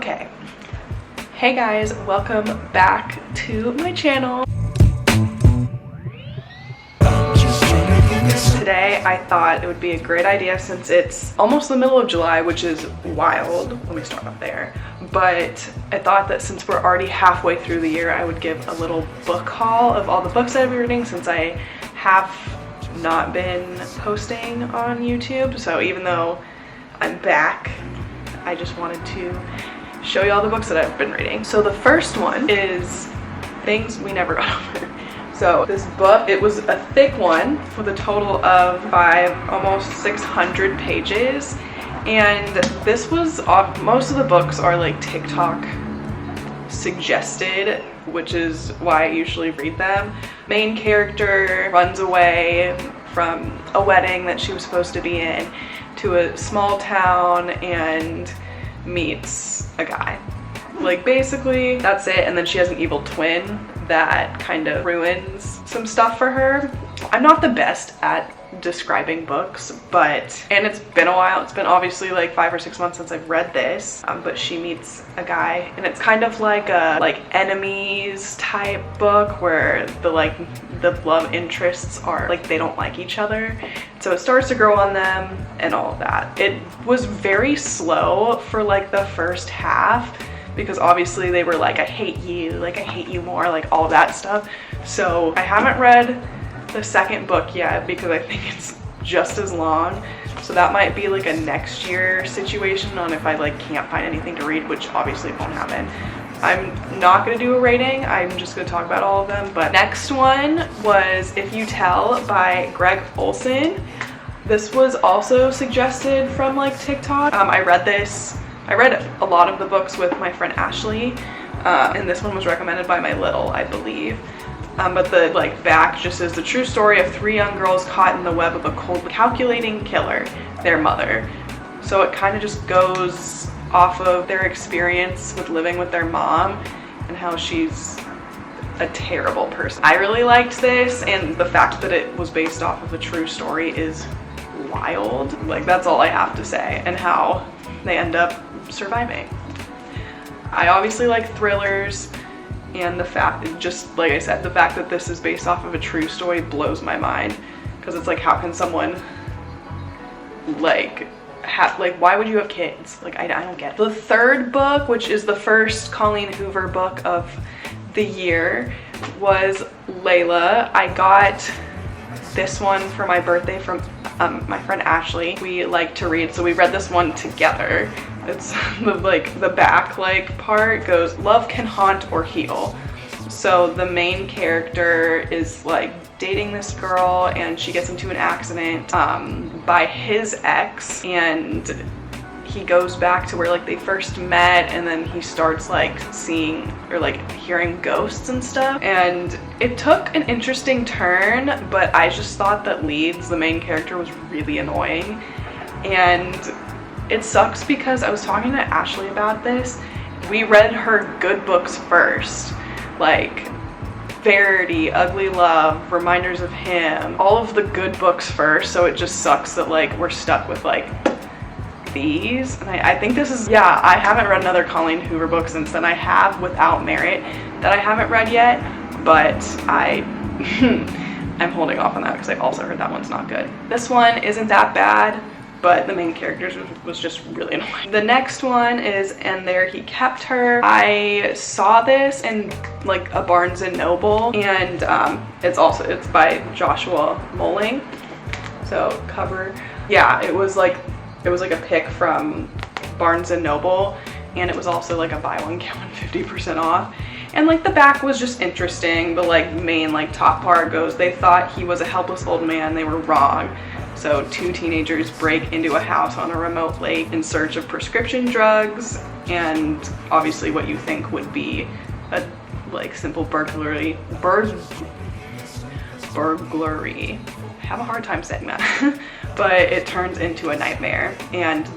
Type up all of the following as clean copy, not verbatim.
Okay. Hey guys, welcome back to my channel. Today I thought it would be a great idea, since it's almost the middle of July, which is wild. Let me start up there. But I thought that since we're already halfway through the year, I would give a little book haul of all the books I've been reading, since I have not been posting on YouTube. So even though I'm back, I just wanted to show you all the books that I've been reading. So the first one is Things We Never Got Over. So this book, it was a thick one with a total of almost 600 pages. And this was most of the books are like TikTok suggested, which is why I usually read them. Main character runs away from a wedding that she was supposed to be in to a small town and meets a guy. Like basically that's it, and then she has an evil twin that kind of ruins some stuff for her. I'm not the best at describing books, and it's been a while. It's been obviously like 5 or 6 months since I've read this, but she meets a guy, and it's kind of like a enemies type book where the love interests are like they don't like each other, so it starts to grow on them and all of that. It was very slow for like the first half, because obviously they were like, I hate you more, like all of that stuff. So I haven't read the second book yet because I think it's just as long. So that might be like a next year situation on if I like can't find anything to read, which obviously won't happen. I'm not gonna do a rating, I'm just gonna talk about all of them. But next one was If You Tell by Greg Olson. This was also suggested from like TikTok. I read a lot of the books with my friend Ashley, and this one was recommended by my little, I believe. But the back just is the true story of 3 young girls caught in the web of a cold, calculating killer, their mother. So it kind of just goes off of their experience with living with their mom and how she's a terrible person. I really liked this, and the fact that it was based off of a true story is wild. Like, that's all I have to say, and how they end up surviving. I obviously like thrillers, and the fact, just like I said, the fact that this is based off of a true story blows my mind, because it's like, how can someone why would you have kids? Like, I don't get it. The third book, which is the first Colleen Hoover book of the year, was Layla. I got this one for my birthday from my friend Ashley. We like to read, so we read this one together. It's the back part goes, love can haunt or heal. So the main character is dating this girl, and she gets into an accident by his ex, and he goes back to where they first met, and then he starts seeing or hearing ghosts and stuff. And it took an interesting turn, but I just thought that Leeds, the main character, was really annoying. And it sucks because I was talking to Ashley about this. We read her good books first, like Verity, Ugly Love, Reminders of Him, all of the good books first. So it just sucks that we're stuck with these. And I think this is, yeah, I haven't read another Colleen Hoover book since then. I have Without Merit that I haven't read yet, but I'm holding off on that because I also heard that one's not good. This one isn't that bad, but the main character was just really annoying. The next one is And There He Kept Her. I saw this in a Barnes & Noble, and it's by Joshua Moling. So cover, yeah, it was like a pick from Barnes & Noble, and it was also a buy one get one 50% off. And the back was just interesting. The main top part goes, they thought he was a helpless old man, they were wrong. So 2 teenagers break into a house on a remote lake in search of prescription drugs, and obviously what you think would be a simple burglary. I have a hard time saying that. But it turns into a nightmare, and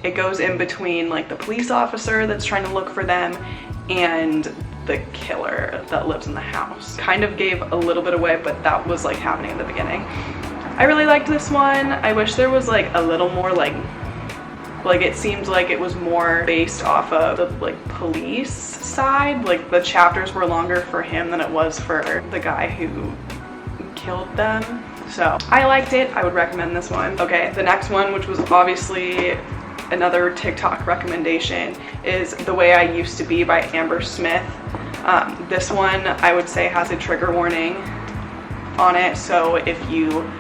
it goes in between the police officer that's trying to look for them and the killer that lives in the house. Kind of gave a little bit away, but that was happening in the beginning. I really liked this one. I wish there was a little more Like, it seemed like it was more based off of the like police side. Like, the chapters were longer for him than it was for the guy who killed them. So I liked it. I would recommend this one. Okay, the next one, which was obviously another TikTok recommendation, is The Way I Used to Be by Amber Smith. This one I would say has a trigger warning on it, so if you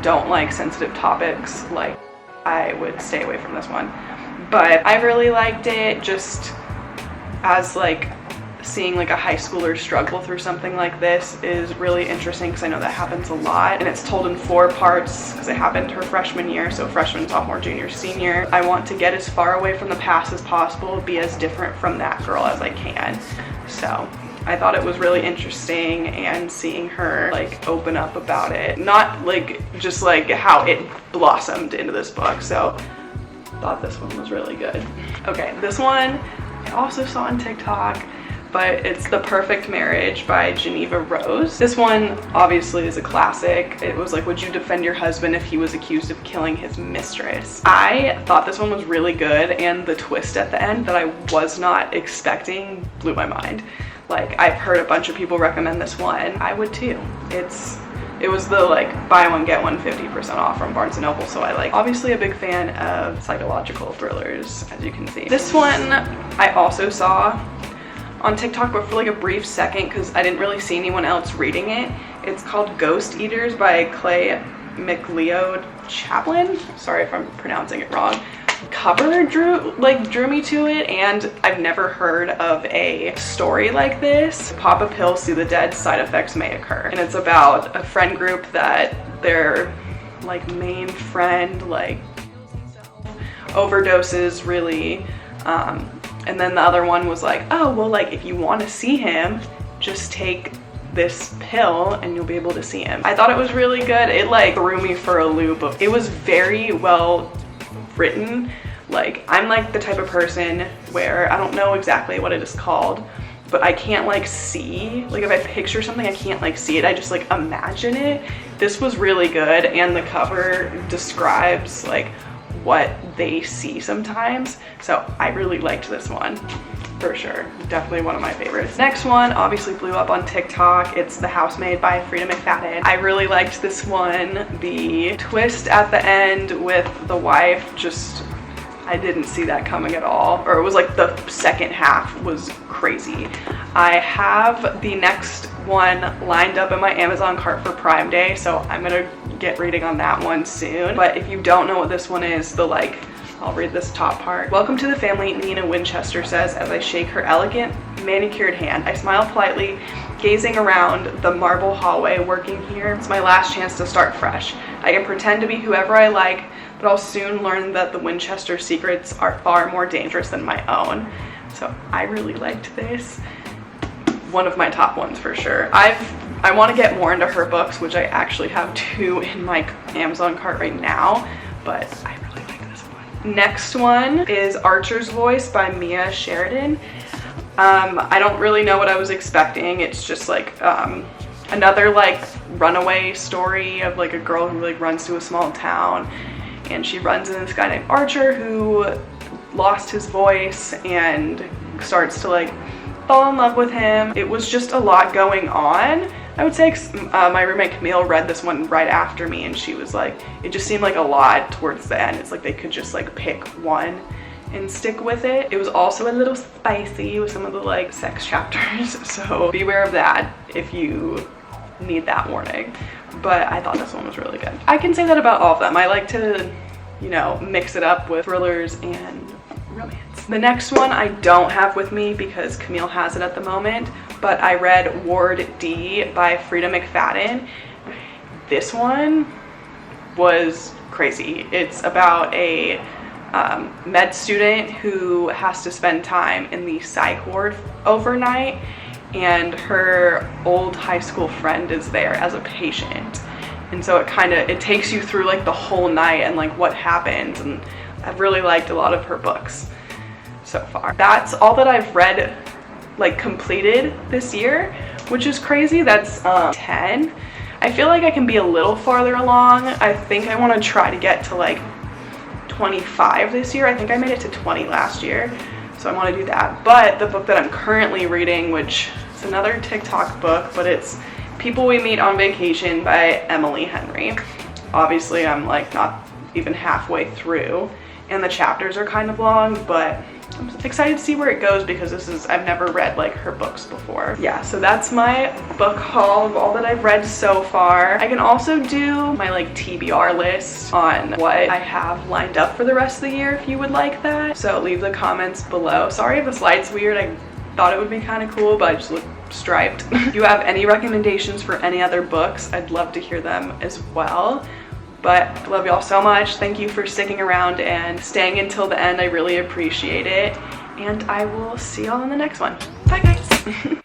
don't like sensitive topics, like, I would stay away from this one. But I really liked it, just as like seeing like a high schooler struggle through something like this is really interesting, because I know that happens a lot, and it's told in 4 parts because it happened her freshman year, so freshman, sophomore, junior, senior. I want to get as far away from the past as possible, be as different from that girl as I can. So I thought it was really interesting, and seeing her like open up about it, not like just like how it blossomed into this book. So I thought this one was really good. Okay, this one I also saw on TikTok, but it's The Perfect Marriage by Geneva Rose. This one obviously is a classic. It was like, would you defend your husband if he was accused of killing his mistress? I thought this one was really good, and the twist at the end that I was not expecting blew my mind. Like, I've heard a bunch of people recommend this one. I would too. It was the like buy one get one 50% off from Barnes & Noble, so I like, obviously a big fan of psychological thrillers, as you can see. This one I also saw on TikTok, but for like a brief second, because I didn't really see anyone else reading it. It's called Ghost Eaters by Clay McLeod Chaplin. Sorry if I'm pronouncing it wrong. Cover drew me to it, and I've never heard of a story like this. Pop a pill, see the dead, side effects may occur. And it's about a friend group that their like main friend like overdoses really, and then the other one was like, oh well, like if you want to see him, just take this pill and you'll be able to see him. I thought it was really good. It like threw me for a loop. It was very well written. Like, I'm like the type of person where I don't know exactly what it is called, but I can't like see, like if I picture something, I can't like see it, I just like imagine it. This was really good, and the cover describes like what they see sometimes, so I really liked this one for sure. Definitely one of my favorites. Next one obviously blew up on TikTok. It's The Housemaid by Frida McFadden. I really liked this one. The twist at the end with the wife, just, I didn't see that coming at all. Or it was like the second half was crazy. I have the next one lined up in my Amazon cart for Prime Day, so I'm gonna get reading on that one soon. But if you don't know what this one is, I'll read this top part. Welcome to the family, Nina Winchester says as I shake her elegant, manicured hand. I smile politely, gazing around the marble hallway. Working here, it's my last chance to start fresh. I can pretend to be whoever I like, but I'll soon learn that the Winchester secrets are far more dangerous than my own. So I really liked this. One of my top ones for sure. I want to get more into her books, which I actually have 2 in my Amazon cart right now, but I really like this one. Next one is Archer's Voice by Mia Sheridan. I don't really know what I was expecting. It's just like another like runaway story of like a girl who like runs to a small town, and she runs into this guy named Archer who lost his voice and starts to like fall in love with him. It was just a lot going on. I would say my roommate Camille read this one right after me, and she was like, it just seemed like a lot towards the end. It's like they could just like pick one and stick with it. It was also a little spicy with some of the like sex chapters, so beware of that if you need that warning. But I thought this one was really good. I can say that about all of them. I like to, you know, mix it up with thrillers and romance. The next one I don't have with me because Camille has it at the moment, but I read Ward D by Frida McFadden. This one was crazy. It's about a med student who has to spend time in the psych ward overnight, and her old high school friend is there as a patient, and so it takes you through like the whole night and like what happens, and I've really liked a lot of her books so far. That's all that I've read like completed this year, which is crazy. That's 10. I feel like I can be a little farther along. I think I want to try to get to like 25 this year. I think I made it to 20 last year, so I want to do that. But the book that I'm currently reading, which is another TikTok book, but it's People We Meet on Vacation by Emily Henry. Obviously, I'm like not even halfway through, and the chapters are kind of long, but I'm excited to see where it goes because I've never read like her books before. Yeah, so that's my book haul of all that I've read so far. I can also do my like TBR list on what I have lined up for the rest of the year if you would like that. So leave the comments below. Sorry if this light's weird. I thought it would be kind of cool, but I just look striped. If you have any recommendations for any other books, I'd love to hear them as well. But I love y'all so much. Thank you for sticking around and staying until the end. I really appreciate it. And I will see y'all in the next one. Bye guys.